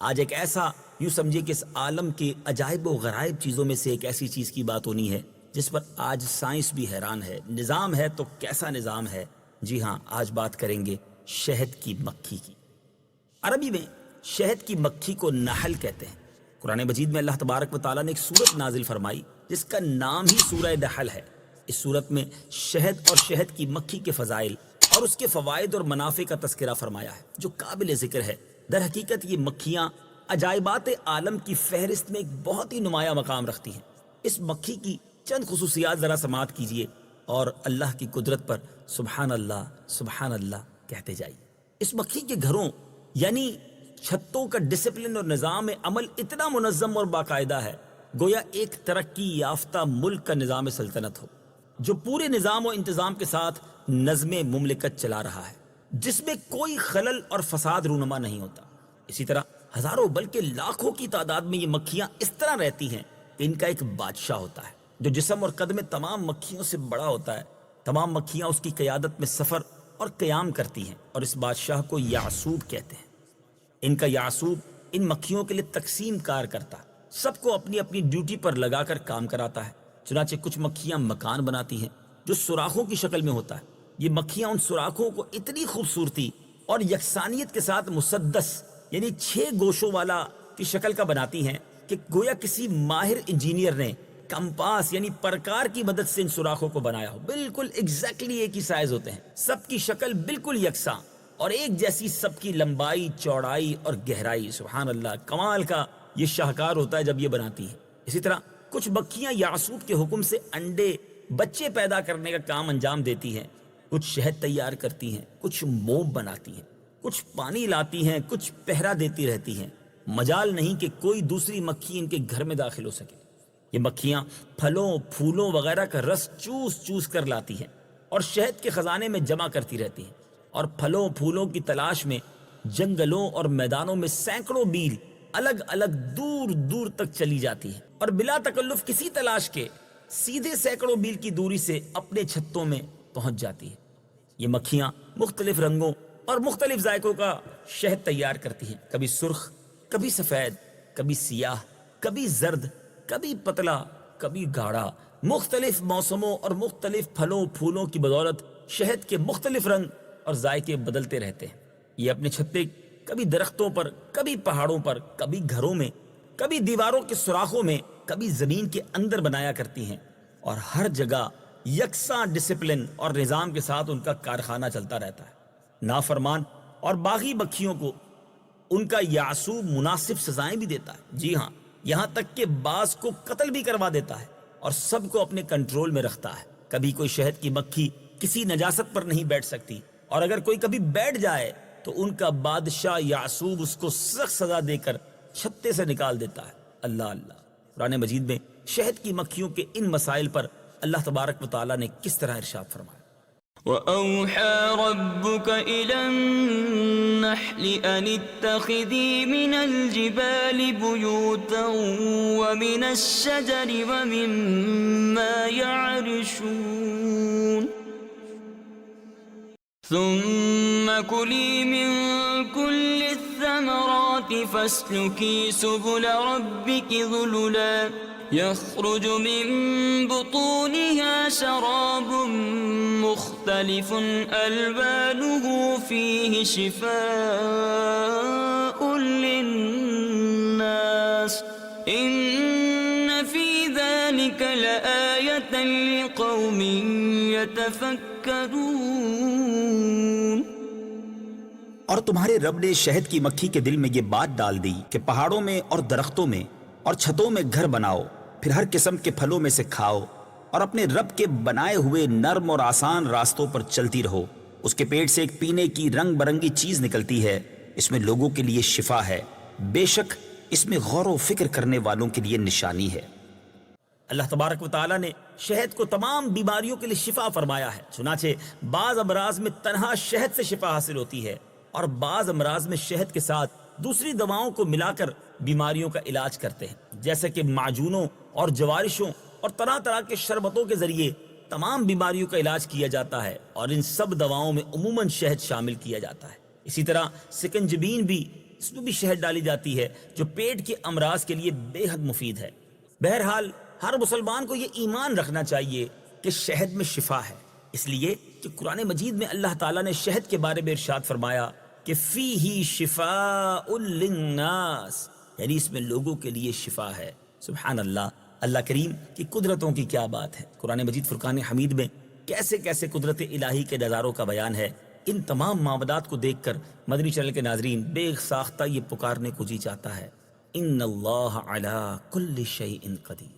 آج ایک ایسا، یوں سمجھے کہ اس عالم کے عجائب و غرائب چیزوں میں سے ایک ایسی چیز کی بات ہونی ہے جس پر آج سائنس بھی حیران ہے۔ نظام ہے تو کیسا نظام ہے؟ جی ہاں، آج بات کریں گے شہد کی مکھی کی۔ عربی میں شہد کی مکھی کو نحل کہتے ہیں۔ قرآن مجید میں اللہ تبارک و تعالیٰ نے ایک سورت نازل فرمائی جس کا نام ہی سورہ نحل ہے۔ اس سورت میں شہد اور شہد کی مکھی کے فضائل اور اس کے فوائد اور منافع کا تذکرہ فرمایا ہے جو قابل ذکر ہے۔ در حقیقت یہ مکھیاں عجائبات عالم کی فہرست میں ایک بہت ہی نمایاں مقام رکھتی ہیں۔ اس مکھی کی چند خصوصیات ذرا سماعت کیجئے اور اللہ کی قدرت پر سبحان اللہ کہتے جائیے۔ اس مکھی کے گھروں یعنی چھتوں کا ڈسپلن اور نظام عمل اتنا منظم اور باقاعدہ ہے گویا ایک ترقی یافتہ ملک کا نظام سلطنت ہو جو پورے نظام و انتظام کے ساتھ نظم مملکت چلا رہا ہے، جس میں کوئی خلل اور فساد رونما نہیں ہوتا۔ اسی طرح ہزاروں بلکہ لاکھوں کی تعداد میں یہ مکھیاں اس طرح رہتی ہیں کہ ان کا ایک بادشاہ ہوتا ہے جو جسم اور قد میں تمام مکھیوں سے بڑا ہوتا ہے۔ تمام مکھیاں اس کی قیادت میں سفر اور قیام کرتی ہیں اور اس بادشاہ کو یعصوب کہتے ہیں۔ ان کا یعصوب ان مکھیوں کے لیے تقسیم کار کرتا ہے، سب کو اپنی اپنی ڈیوٹی پر لگا کر کام کراتا ہے۔ چنانچہ کچھ مکھیاں مکان بناتی ہیں جو سوراخوں کی شکل میں ہوتا ہے۔ یہ مکھیاں ان سوراخوں کو اتنی خوبصورتی اور یکسانیت کے ساتھ مسدس یعنی 6 گوشوں والا کی شکل کا بناتی ہیں کہ گویا کسی ماہر انجینئر نے کمپاس یعنی پرکار کی مدد سے ان سوراخوں کو بنایا ہو۔ بالکل ایگزیکٹلی ایک ہی سائز ہوتے ہیں، سب کی شکل بالکل یکساں اور ایک جیسی، سب کی لمبائی، چوڑائی اور گہرائی۔ سبحان اللہ، کمال کا یہ شاہکار ہوتا ہے جب یہ بناتی ہے۔ اسی طرح کچھ مکھیاں یعصوب کے حکم سے انڈے، بچے پیدا کرنے کا کام انجام دیتی ہیں۔ کچھ شہد تیار کرتی ہیں، کچھ موم بناتی ہیں، کچھ پانی لاتی ہیں، کچھ پہرا دیتی رہتی ہیں۔ مجال نہیں کہ کوئی دوسری مکھی ان کے گھر میں داخل ہو سکے۔ یہ مکھیاں پھلوں، پھولوں وغیرہ کا رس چوس چوس کر لاتی ہیں اور شہد کے خزانے میں جمع کرتی رہتی ہیں، اور پھلوں پھولوں کی تلاش میں جنگلوں اور میدانوں میں سینکڑوں میل الگ الگ دور دور تک چلی جاتی ہیں اور بلا تکلف کسی تلاش کے سیدھے سینکڑوں میل کی دوری سے اپنے چھتوں میں پہنچ جاتی ہیں۔ یہ مکھیاں مختلف رنگوں اور مختلف ذائقوں کا شہد تیار کرتی ہیں، کبھی سرخ، کبھی سفید، کبھی سیاہ، کبھی زرد، کبھی پتلا، کبھی گاڑھا۔ مختلف موسموں اور مختلف پھلوں پھولوں کی بدولت شہد کے مختلف رنگ اور ذائقے بدلتے رہتے ہیں۔ یہ اپنے چھتے کبھی درختوں پر، کبھی پہاڑوں پر، کبھی گھروں میں، کبھی دیواروں کے سوراخوں میں، کبھی زمین کے اندر بنایا کرتی ہیں، اور ہر جگہ یکساں ڈسپلن اور نظام کے ساتھ ان کا کارخانہ چلتا رہتا ہے۔ نافرمان اور باغی مکھیوں کو ان کا یعصوب مناسب سزائیں بھی دیتا ہے۔ جی ہاں، یہاں تک کہ بعض کو قتل بھی کروا دیتا ہے اور سب کو اپنے کنٹرول میں رکھتا ہے۔ کبھی کوئی شہد کی مکھی کسی نجاست پر نہیں بیٹھ سکتی، اور اگر کوئی کبھی بیٹھ جائے تو ان کا بادشاہ یعصوب اس کو سخت سزا دے کر چھتے سے نکال دیتا ہے۔ اللہ اللہ، قرآن مجید میں شہد کی مکھیوں کے ان مسائل پر اللہ تبارک و تعالیٰ نے کس طرح ارشاد فرمایا۔ وَأَوْحَى رَبُّكَ إِلَى النَّحْلِ أَنِ اتَّخِذِي مِنَ الْجِبَالِ بُيُوتًا وَمِنَ الشَّجَرِ وَمِمَّا يَعْرِشُونَ ثُمَّ كُلِي مِن كُلِّ الثَّمَرَاتِ فَاسْلُكِي سُبُلَ رَبِّكِ ذُلُلًا يخرج من بطونها شراب مختلف ألوانه فيه شفاء للناس إن في ذلك لآية لقوم يتفكرون۔ اور تمہارے رب نے شہد کی مکھی کے دل میں یہ بات ڈال دی کہ پہاڑوں میں اور درختوں میں اور چھتوں میں گھر بناؤ، پھر ہر قسم کے پھلوں میں سے کھاؤ اور اپنے رب کے بنائے ہوئے نرم اور آسان راستوں پر چلتی رہو۔ اس کے پیٹ سے ایک پینے کی رنگ برنگی چیز نکلتی ہے، اس میں لوگوں کے لیے شفا ہے، بے شک اس میں غور و فکر کرنے والوں کے لیے نشانی ہے۔ اللہ تبارک و تعالیٰ نے شہد کو تمام بیماریوں کے لیے شفا فرمایا ہے۔ چنانچہ بعض امراض میں تنہا شہد سے شفا حاصل ہوتی ہے، اور بعض امراض میں شہد کے ساتھ دوسری دواؤں کو ملا کر بیماریوں کا علاج کرتے ہیں، جیسے کہ معجونوں اور جوارشوں اور طرح طرح کے شربتوں کے ذریعے تمام بیماریوں کا علاج کیا جاتا ہے، اور ان سب دواؤں میں عموماً شہد شامل کیا جاتا ہے۔ اسی طرح سکنجبین بھی اس میں بھی شہد ڈالی جاتی ہے جو پیٹ کے امراض کے لیے بے حد مفید ہے۔ بہرحال ہر مسلمان کو یہ ایمان رکھنا چاہیے کہ شہد میں شفا ہے، اس لیے کہ قرآن مجید میں اللہ تعالیٰ نے شہد کے بارے میں ارشاد فرمایا کہ فیہ شفاء للناس، یعنی اس میں لوگوں کے لیے شفا ہے۔ سبحان اللہ، اللہ کریم کی قدرتوں کی کیا بات ہے۔ قرآن مجید فرقان حمید میں کیسے کیسے قدرت الہی کے نظاروں کا بیان ہے۔ ان تمام معاملات کو دیکھ کر مدنی چینل کے ناظرین بے ساختہ یہ پکارنے کو جی چاہتا ہے، ان اللہ علی کل شیء قدیر۔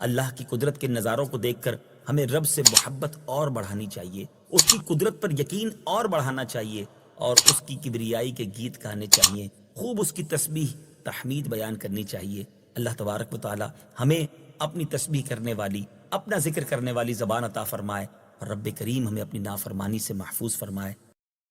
اللہ کی قدرت کے نظاروں کو دیکھ کر ہمیں رب سے محبت اور بڑھانی چاہیے، اس کی قدرت پر یقین اور بڑھانا چاہیے، اور اس کی کبریائی کے گیت گانے چاہیے، خوب اس کی تسبیح تحمید بیان کرنی چاہیے۔ اللہ تبارک و تعالی ہمیں اپنی تسبیح کرنے والی، اپنا ذکر کرنے والی زبان عطا فرمائے، اور رب کریم ہمیں اپنی نافرمانی سے محفوظ فرمائے۔